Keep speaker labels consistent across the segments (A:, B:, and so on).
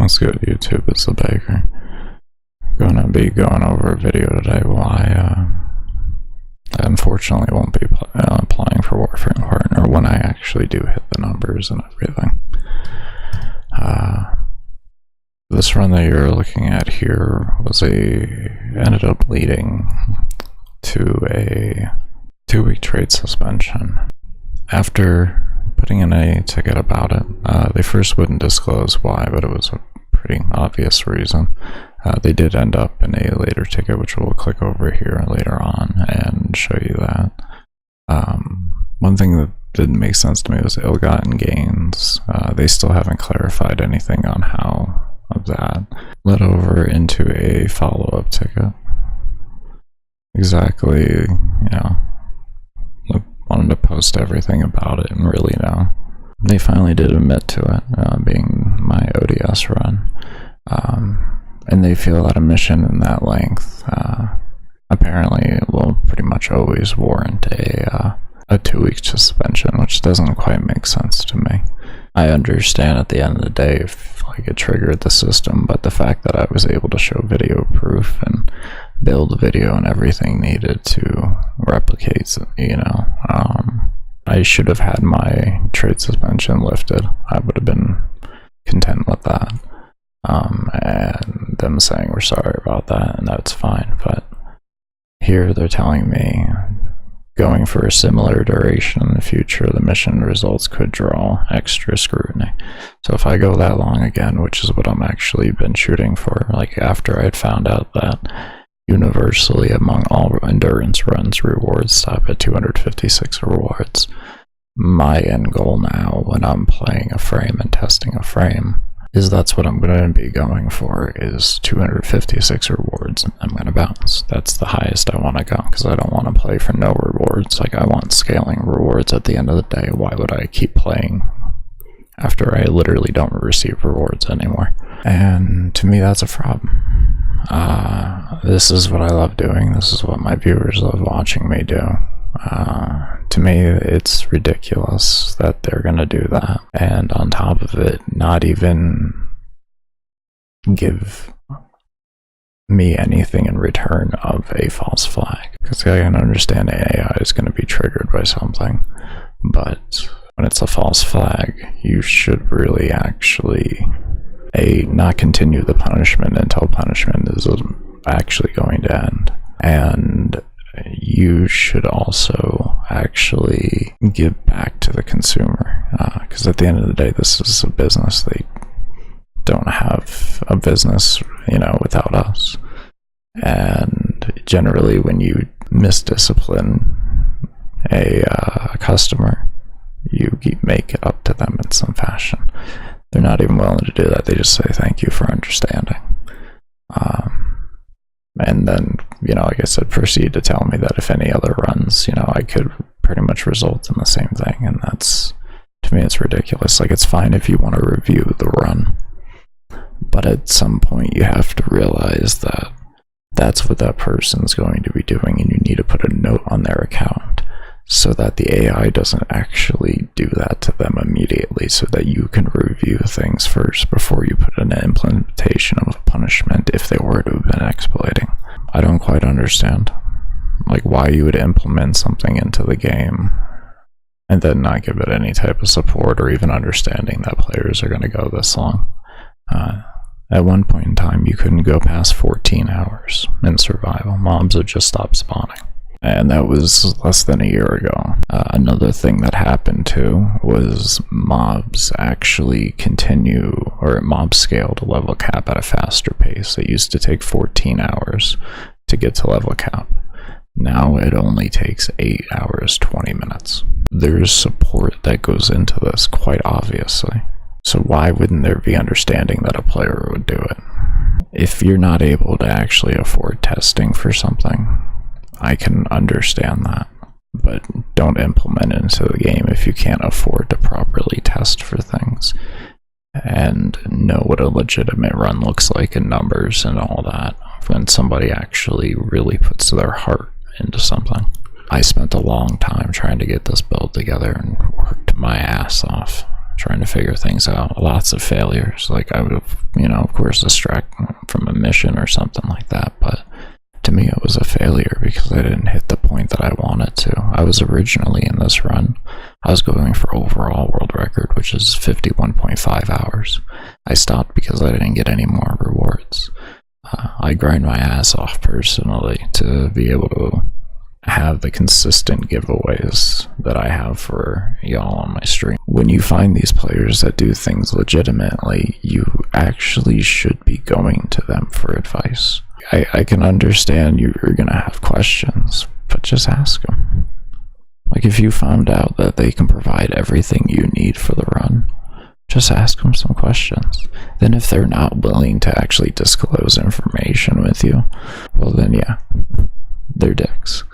A: What's good, YouTube? It's the Baker. Gonna be going over a video today why I unfortunately won't be applying for Warframe Partner when I actually do hit the numbers and everything. This run that you're looking at here ended up leading to a 2-week trade suspension. After putting in a ticket about it, they first wouldn't disclose why, but it was a pretty obvious reason. They did end up in a later ticket, which we'll click over here later on and show you that. One thing that didn't make sense to me was ill-gotten gains. They still haven't clarified anything on how of that. Led over into a follow-up ticket. Exactly, you know, wanted to post everything about it and really know. They finally did admit to it, being my ODS run. And they feel that a mission in that length apparently will pretty much always warrant a 2-week suspension, which doesn't quite make sense to me. I understand at the end of the day if like it triggered the system, but the fact that I was able to show video proof and build video and everything needed to replicate, you know, I should have had my trade suspension lifted. I would have been content with that. And them saying we're sorry about that, and that's fine. But here they're telling me going for a similar duration in the future, the mission results could draw extra scrutiny. So if I go that long again, which is what I'm actually been shooting for, like after I'd found out that universally among all endurance runs, rewards stop at 256 rewards. My end goal now when I'm playing a frame and testing a frame is that's what I'm going to be going for, is 256 rewards, and I'm going to bounce. That's the highest I want to go, because I don't want to play for no rewards. Like, I want scaling rewards at the end of the day. Why would I keep playing after I literally don't receive rewards anymore? And to me, that's a problem. This is what I love doing. This is what my viewers love watching me do. To me, it's ridiculous that they're gonna do that, and on top of it, not even give me anything in return of a false flag. Because I can understand AI is going to be triggered by something, but when it's a false flag, you should really actually not continue the punishment until punishment is actually going to end. And you should also actually give back to the consumer, because at the end of the day, this is a business. They don't have a business, you know, without us. And generally, when you misdiscipline a customer, you make it up to them in some fashion. They're not even willing to do that. They just say thank you for understanding. And then, you know, like I said, proceed to tell me that if any other runs, you know, I could pretty much result in the same thing. And that's, to me, it's ridiculous. Like, it's fine if you want to review the run, but at some point you have to realize that that's what that person's going to be doing, and you need to put a note on their account so that the AI doesn't actually do that to them immediately, so that you can review things first before you put in an implementation of a punishment if they were to have been exploiting. I don't quite understand, like, why you would implement something into the game and then not give it any type of support or even understanding that players are going to go this long. At one point in time, you couldn't go past 14 hours in survival. Mobs would just stop spawning. And that was less than a year ago. Another thing that happened too was mobs actually mobs scale to level cap at a faster pace. It used to take 14 hours to get to level cap. Now it only takes 8 hours, 20 minutes. There's support that goes into this, quite obviously. So why wouldn't there be understanding that a player would do it? If you're not able to actually afford testing for something, I can understand that, but don't implement it into the game if you can't afford to properly test for things and know what a legitimate run looks like in numbers and all that when somebody actually really puts their heart into something. I spent a long time trying to get this build together and worked my ass off, trying to figure things out. Lots of failures. Like, I would have, you know, of course, distracted from a mission or something like that, but to me it was a failure because I didn't hit the point that I wanted to. I was originally in this run, I was going for overall world record, which is 51.5 hours. I stopped because I didn't get any more rewards. I grind my ass off personally to be able to have the consistent giveaways that I have for y'all on my stream. When you find these players that do things legitimately, you actually should be going to them for advice. I can understand you're gonna have questions, but just ask them. Like, if you found out that they can provide everything you need for the run, just ask them some questions. Then if they're not willing to actually disclose information with you, well then yeah, they're dicks.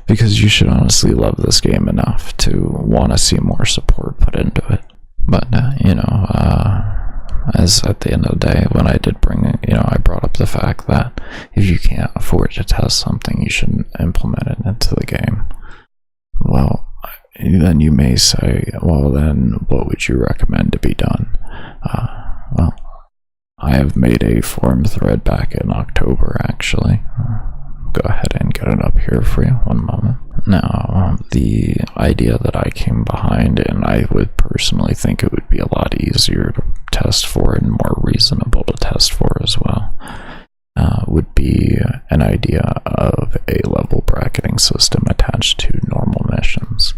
A: Because you should honestly love this game enough to want to see more support put into it. But you know, as at the end of the day, when I did bring it, you know, I brought up the fact that if you can't afford to test something, you shouldn't implement it into the game. Well, then you may say, well then what would you recommend to be done? Well, I have made a forum thread back in October, actually. Go ahead and get it up here for you, one moment. Now, the idea that I came behind, and I would personally think it would be a lot easier to test for and more reasonable to test for as well, would be an idea of a level bracketing system attached to normal missions.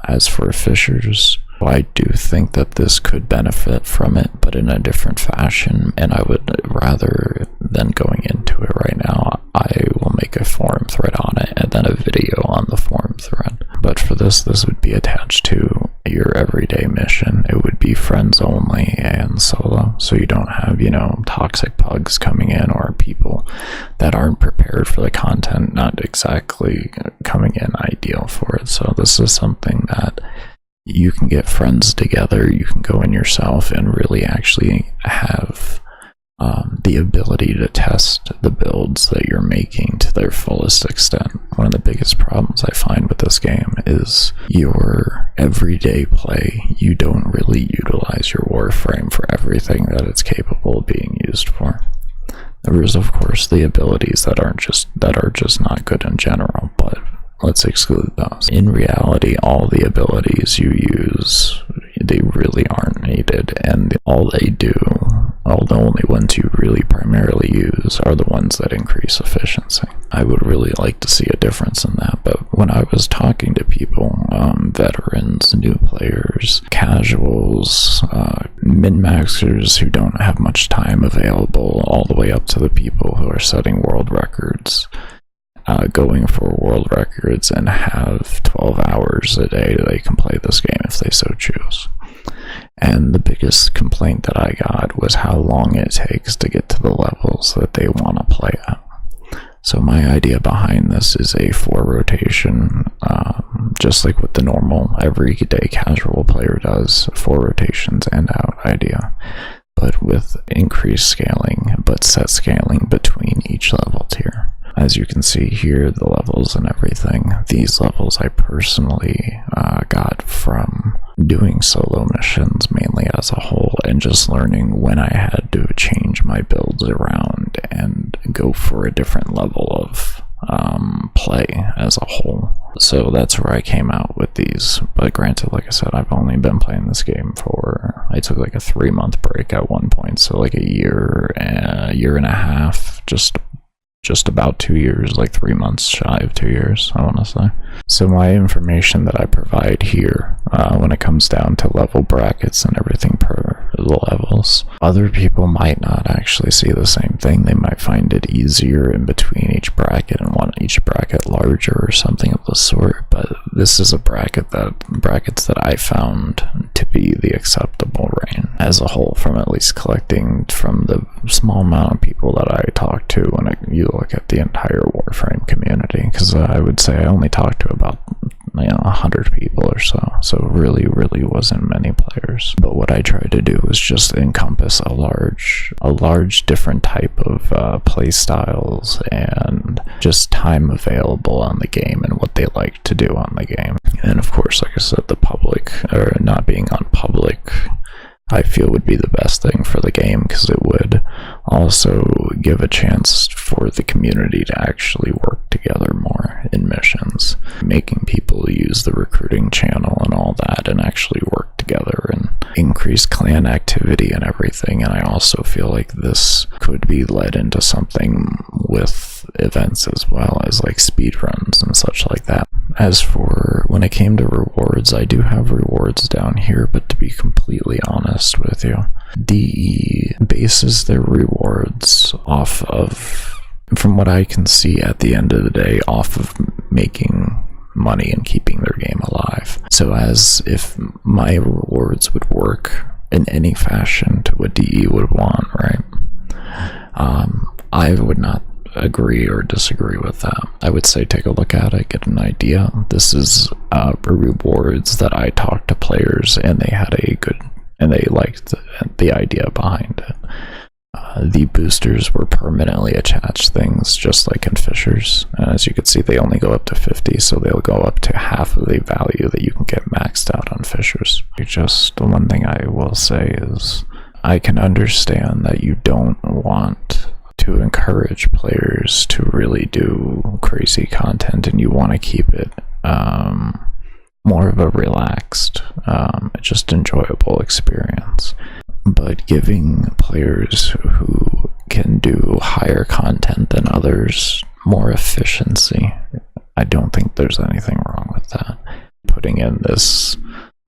A: As for fishers, I do think that this could benefit from it, but in a different fashion, and I would rather than going into it right now, I will make a forum thread on it and then a video on the forum thread. But for this would be attached to your everyday mission. It would be friends only and solo, so you don't have, you know, toxic pugs coming in or people that aren't prepared for the content, not exactly coming in ideal for it. So this is something that you can get friends together, you can go in yourself and really actually have the ability to test the builds that you're making to their fullest extent. One of the biggest problems I find with this game is your everyday play. You don't really utilize your warframe for everything that it's capable of being used for. There is, of course, the abilities that are just not good in general, but let's exclude those. In reality, all the abilities you use, they really aren't needed, and all they do, all the only ones you really primarily use are the ones that increase efficiency. I would really like to see a difference in that, but when I was talking to people, veterans, new players, casuals, min-maxers who don't have much time available, all the way up to the people who are setting world records, going for world records and have 12 hours a day they can play this game if they so choose. And the biggest complaint that I got was how long it takes to get to the levels that they want to play at. So my idea behind this is a 4 rotation, just like what the normal everyday casual player does, 4 rotations and out idea, but with increased scaling, but set scaling between each level tier. As you can see here, the levels and everything, these levels I personally got from doing solo missions mainly as a whole, and just learning when I had to change my builds around and go for a different level of play as a whole. So that's where I came out with these. But granted, like I said, I've only been playing this game for, I took like a 3-month break at one point, so like a year and a half, just about 2 years, like 3 months shy of 2 years, I want to say. So my information that I provide here, when it comes down to level brackets and everything per the levels, other people might not actually see the same thing. They might find it easier in between each bracket and want each bracket larger or something of the sort, but this is a brackets that I found to be the acceptable range as a whole, from at least collecting from the small amount of people that I talk to when you look at the entire Warframe community, because I would say I only talk to about 100 people or so. So really wasn't many players. But what I tried to do was just encompass a large different type of play styles and just time available on the game and what they like to do on the game. And of course, like I said, the public, or not being on public, I feel would be the best thing for the game, because it would also give a chance for the community to actually work together more in missions, making people use the recruiting channel and all that and actually work together and increase clan activity and everything. And I also feel like this could be led into something with events as well, as like speed runs and such like that. As for when it came to rewards, I do have rewards down here, but to be completely honest with you, DE bases their rewards off of, from what I can see at the end of the day, off of making money and keeping their game alive. So as if my rewards would work in any fashion to what DE would want, right? I would not agree or disagree with that. I would say take a look at it, get an idea. This is rewards that I talked to players and they had a good, and they liked the idea behind it. The boosters were permanently attached things, just like in Fishers. As you can see, they only go up to 50, so they'll go up to half of the value that you can get maxed out on Fishers. Just the one thing I will say is I can understand that you don't want to encourage players to really do crazy content, and you want to keep it more of a relaxed, just enjoyable experience. But giving players who can do higher content than others more efficiency, I don't think there's anything wrong with that. Putting in this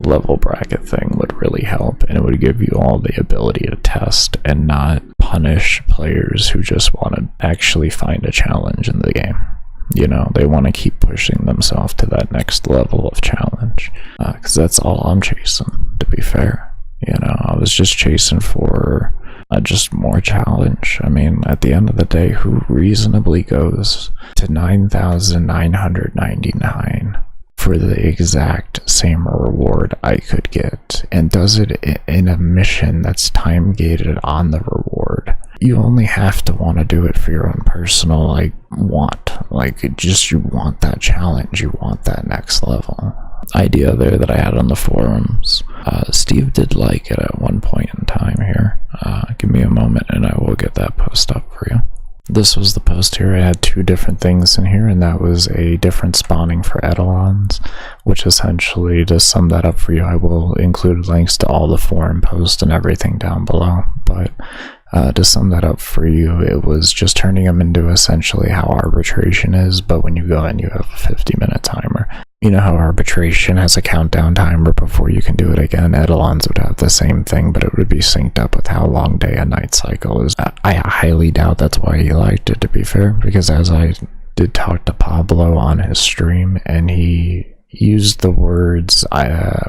A: level bracket thing would really help, and it would give you all the ability to test and not punish players who just want to actually find a challenge in the game. You know, they want to keep pushing themselves to that next level of challenge, because that's all I'm chasing, to be fair. You know, I was just chasing for just more challenge. I mean, at the end of the day, who reasonably goes to 9,999 for the exact same reward I could get, and does it in a mission that's time gated on the reward? You only have to want to do it for your own personal you want that challenge, you want that next level idea there that I had on the forums. Steve did like it at one point in time here. Give me a moment and I will get that post up for you. This was the post here. I had two different things in here, and that was a different spawning for etalons, which essentially, to sum that up for you, I will include links to all the forum posts and everything down below. But to sum that up for you, it was just turning them into essentially how arbitration is, but when you go in, you have a 50-minute timer. You know how arbitration has a countdown timer before you can do it again? Etalons would have the same thing, but it would be synced up with how long day and night cycle is. I highly doubt that's why he liked it, to be fair, because as I did talk to Pablo on his stream, and he used the words,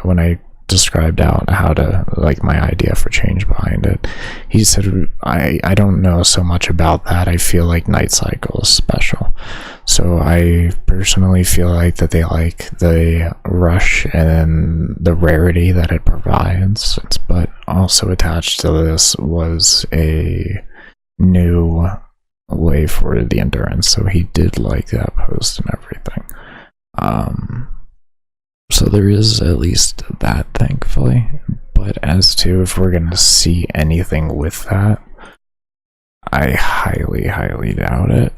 A: when I described out how to, like, my idea for change behind it, he said, I don't know so much about that. I feel like night cycle is special. So I personally feel like that they like the rush and the rarity that it provides. But also attached to this was a new way for the endurance, so he did like that post and everything. So there is at least that, thankfully. But as to if we're gonna see anything with that, I highly doubt it.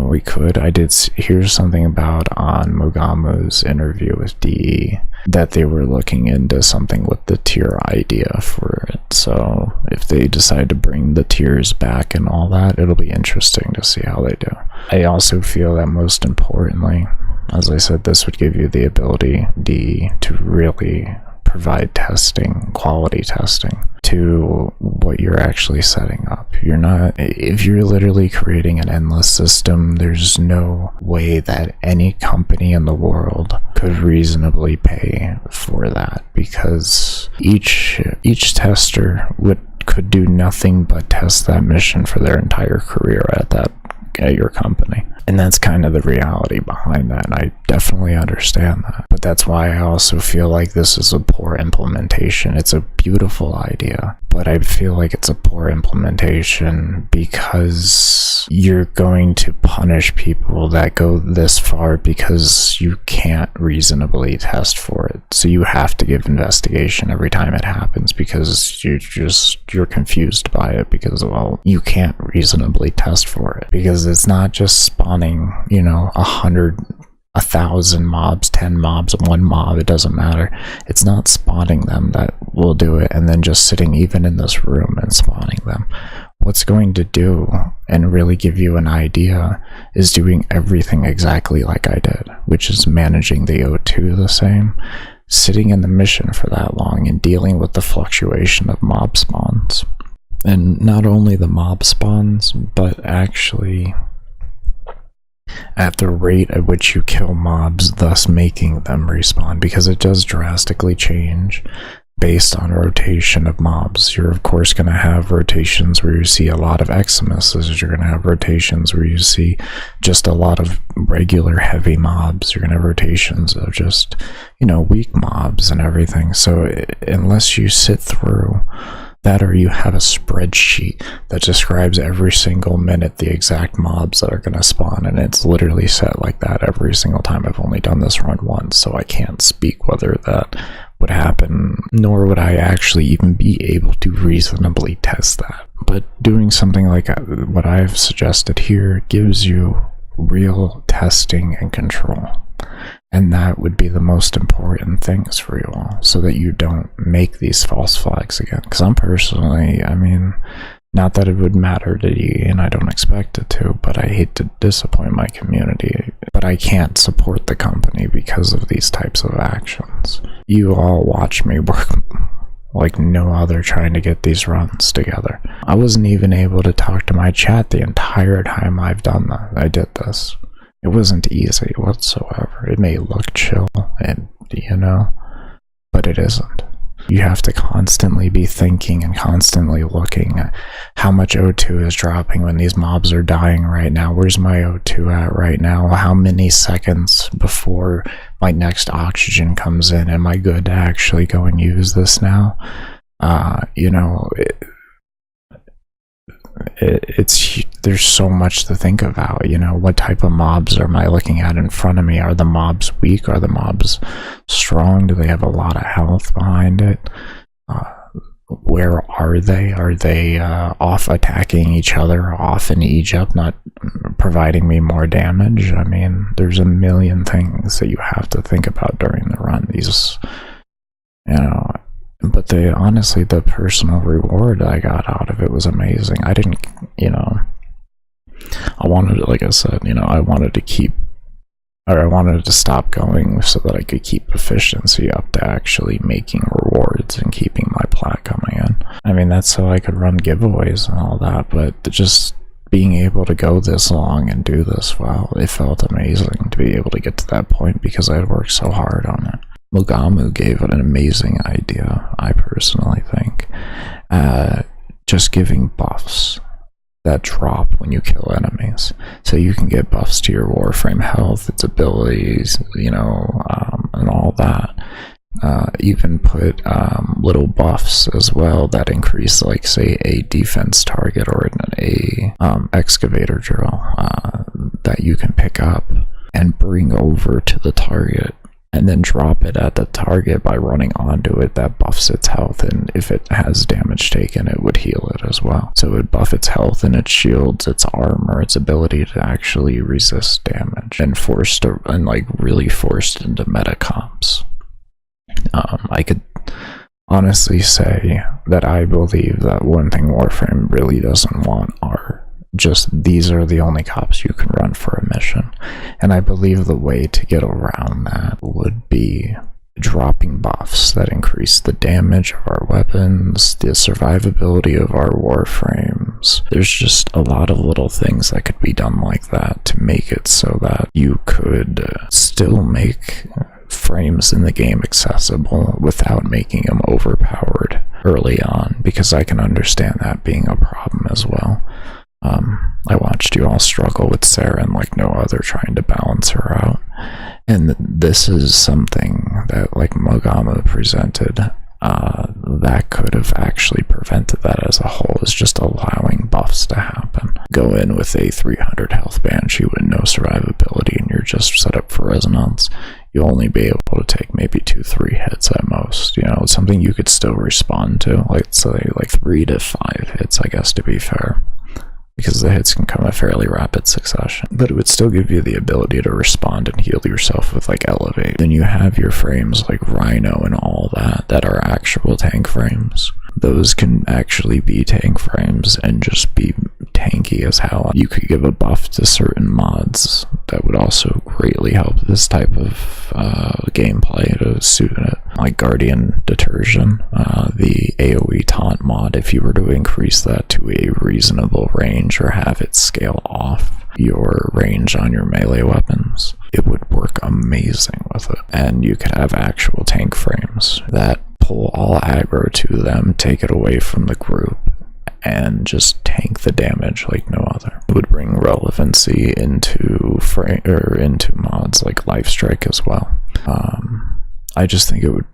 A: We could. I did hear something about on Mogamu's interview with DE that they were looking into something with the tier idea for it. So if they decide to bring the tiers back and all that, it'll be interesting to see how they do. I also feel that most importantly, as I said, this would give you the ability, DE, to really provide testing, quality testing, to what you're actually setting up. You're not, if you're literally creating an endless system, there's no way that any company in the world could reasonably pay for that, because each tester could do nothing but test that mission for their entire career at that at your company. And that's kind of the reality behind that, and I definitely understand that. But that's why I also feel like this is a poor implementation. It's a beautiful idea, but I feel like it's a poor implementation because you're going to punish people that go this far because you can't reasonably test for it. So you have to give investigation every time it happens because you're confused by it because, well, you can't reasonably test for it because it's not just spawning, 100, 1,000 mobs, 10 mobs, 1 mob, it doesn't matter. It's not spawning them that will do it and then just sitting even in this room and spawning them. What's going to do and really give you an idea is doing everything exactly like I did, which is managing the O2 the same, sitting in the mission for that long and dealing with the fluctuation of mob spawns. And not only the mob spawns, but actually at the rate at which you kill mobs, thus making them respawn, because it does drastically change based on rotation of mobs. You're of course going to have rotations where you see a lot of Eximuses, you're going to have rotations where you see just a lot of regular heavy mobs, you're going to have rotations of just, weak mobs and everything. So unless you sit through that, or you have a spreadsheet that describes every single minute the exact mobs that are going to spawn, and it's literally set like that every single time. I've only done this run once, so I can't speak whether that would happen, nor would I actually even be able to reasonably test that. But doing something like what I've suggested here gives you real testing and control. And that would be the most important things for you all, so that you don't make these false flags again. Because I'm personally, not that it would matter to you, and I don't expect it to, but I hate to disappoint my community. But I can't support the company because of these types of actions. You all watch me work like no other trying to get these runs together. I wasn't even able to talk to my chat the entire time I've done that. I did this. It wasn't easy whatsoever. It may look chill, and but it isn't. You have to constantly be thinking and constantly looking at how much O2 is dropping when these mobs are dying right now. Where's my O2 at right now? How many seconds before my next oxygen comes in? Am I good to actually go and use this now? There's so much to think about. What type of mobs am I looking at in front of me? Are the mobs weak? Are the mobs strong? Do they have a lot of health behind it? Where are they? Are they off attacking each other, off in Egypt, not providing me more damage? There's a million things that you have to think about during the run. But honestly, the personal reward I got out of it was amazing. I didn't, I wanted to, like I said, I wanted to stop going so that I could keep efficiency up to actually making rewards and keeping my plat coming in. That's so I could run giveaways and all that, but just being able to go this long and do this well, it felt amazing to be able to get to that point because I had worked so hard on it. Mugamu gave it an amazing idea, I personally think. Just giving buffs that drop when you kill enemies. So you can get buffs to your Warframe health, its abilities, and all that. Even put little buffs as well that increase, like, say, a defense target or a excavator drill that you can pick up and bring over to the target, and then drop it at the target by running onto it. That buffs its health, and if it has damage taken, it would heal it as well. So it would buff its health and its shields, its armor, its ability to actually resist damage, and really forced into meta comps. I could honestly say that I believe that one thing Warframe really doesn't want are just these are the only cops you can run for a mission. And I believe the way to get around that would be dropping buffs that increase the damage of our weapons, the survivability of our warframes. There's just a lot of little things that could be done like that to make it so that you could still make frames in the game accessible without making them overpowered early on, because I can understand that being a problem as well. I watched you all struggle with Saren like no other, trying to balance her out. And this is something that, like Mogama presented, that could have actually prevented that as a whole, is just allowing buffs to happen. Go in with a 300 health Banshee with no survivability and you're just set up for resonance. You'll only be able to take maybe 2-3 hits at most. You know, it's something you could still respond to, like say like 3 to 5 hits, I guess, to be fair, because the hits can come in fairly rapid succession. But it would still give you the ability to respond and heal yourself with like Elevate. Then you have your frames like Rhino and all that are actual tank frames. Those can actually be tank frames and just be tanky as hell. You could give a buff to certain mods that would also greatly help this type of gameplay to suit it, like Guardian Detersion, the AoE taunt mod. If you were to increase that to a reasonable range or have it scale off your range on your melee weapons, it would work amazing with it. And you could have actual tank frames that pull all aggro to them, take it away from the group, and just tank the damage like no other. It would bring relevancy into into mods like Lifestrike as well. I just think it would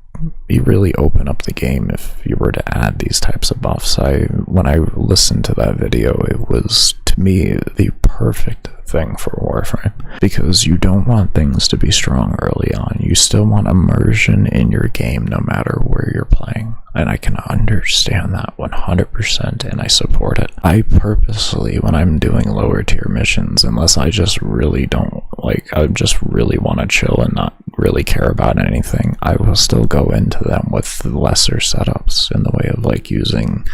A: really open up the game if you were to add these types of buffs. When I listened to that video, it was, to me, the perfect thing for Warframe, because you don't want things to be strong early on. You still want immersion in your game no matter where you're playing, and I can understand that 100%, and I support it. I purposely, when I'm doing lower tier missions, unless I just really don't like, I just really want to chill and not really care about anything, I will still go into them with lesser setups in the way of like using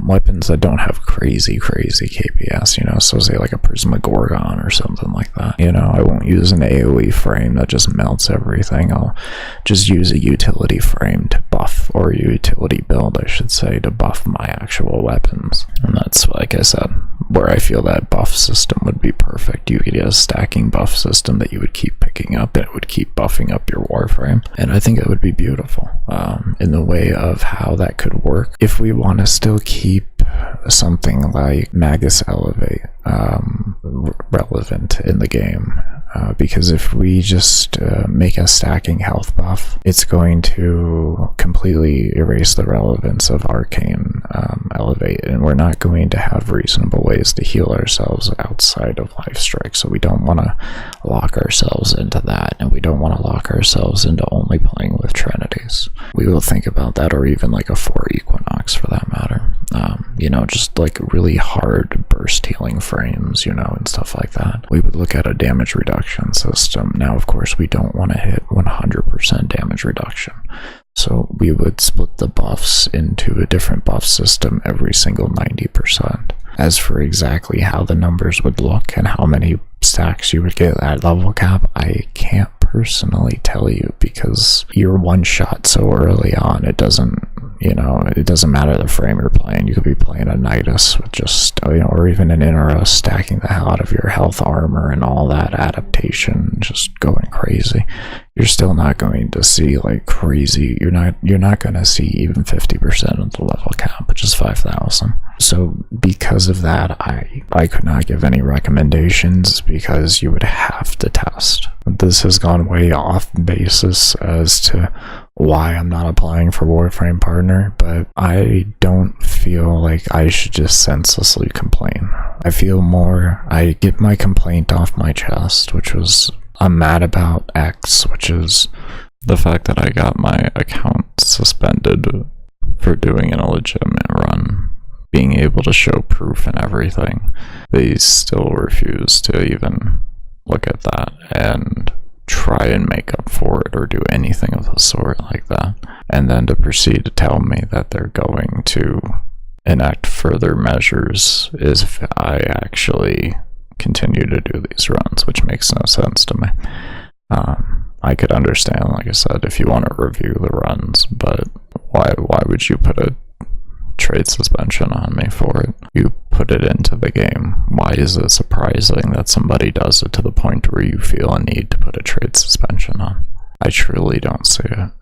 A: weapons that don't have crazy KPS, you know, so say like a Prismagorgon or something like that. You know, I won't use an AoE frame that just melts everything. I'll just use a utility frame to buff, or a utility build, I should say, to buff my actual weapons. And that's, like I said, where I feel that buff system would be perfect. You could get a stacking buff system that you would keep picking up, and it would keep buffing up your Warframe. And I think it would be beautiful in the way of how that could work. If we want to still keep something like Magus Elevate relevant in the game, because if we just make a stacking health buff, it's going to completely erase the relevance of Arcane Elevate, and we're not going to have reasonable ways to heal ourselves outside of Lifestrike. So we don't want to lock ourselves into that, and we don't want to lock ourselves into only playing with Trinities. We will think about that, or even like a 4 Equinox for that matter. You know, just like really hard burst healing frames, you know, and stuff like that. We would look at a damage reduction system. Now, of course, we don't want to hit 100% damage reduction. So we would split the buffs into a different buff system every single 90%. As for exactly how the numbers would look and how many stacks you would get at level cap, I can't personally tell you, because you're one shot so early on. It doesn't, you know, it doesn't matter the frame you're playing. You could be playing a Nidus with just, you know, or even an Inaros stacking the hell out of your health armor and all that adaptation, just going crazy. You're still not going to see like crazy, you're not going to see even 50% of the level cap, which is 5,000. So because of that, I could not give any recommendations, because you would have to test. This has gone way off basis as to why I'm not applying for Warframe Partner, but I don't feel like I should just senselessly complain. I feel more, I get my complaint off my chest, which was, I'm mad about X, which is the fact that I got my account suspended for doing an illegitimate run. Being able to show proof and everything, they still refuse to even look at that and try and make up for it or do anything of the sort like that. And then to proceed to tell me that they're going to enact further measures is if I actually continue to do these runs, which makes no sense to me. I could understand, like I said, if you want to review the runs, but why would you put a trade suspension on me for it? You put it into the game. Why is it surprising that somebody does it to the point where you feel a need to put a trade suspension on? I truly don't see it.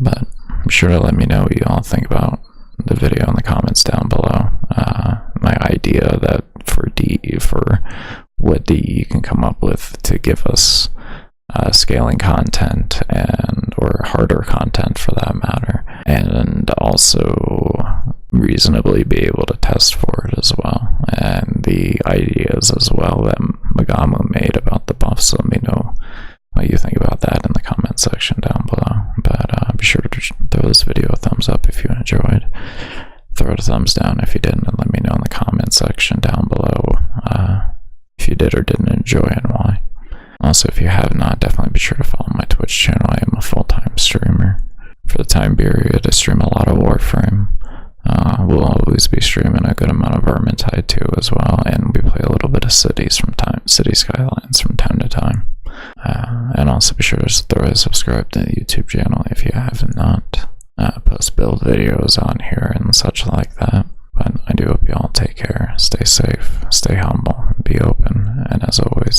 A: But be sure to let me know what you all think about the video in the comments down below. My idea that for give us scaling content or harder content for that matter, and also reasonably be able to test for it as well. And the ideas as well that Magamu made about the buffs, let me know what you think about that in the comment section down below. But be sure to throw this video a thumbs up if you enjoyed. Throw it a thumbs down if you didn't, and let me know in the comment section down below if you did or didn't enjoy and why. Also, if you have not, definitely be sure to follow my Twitch channel. I am a full-time streamer. For the time period, I stream a lot of Warframe. We'll always be streaming a good amount of Vermintide too as well, and we play a little bit of City Skylines from time to time. And also be sure to throw a subscribe to the YouTube channel if you have not. Post build videos on here and such like that. But I do hope you all take care, stay safe, stay humble, be open, and as always,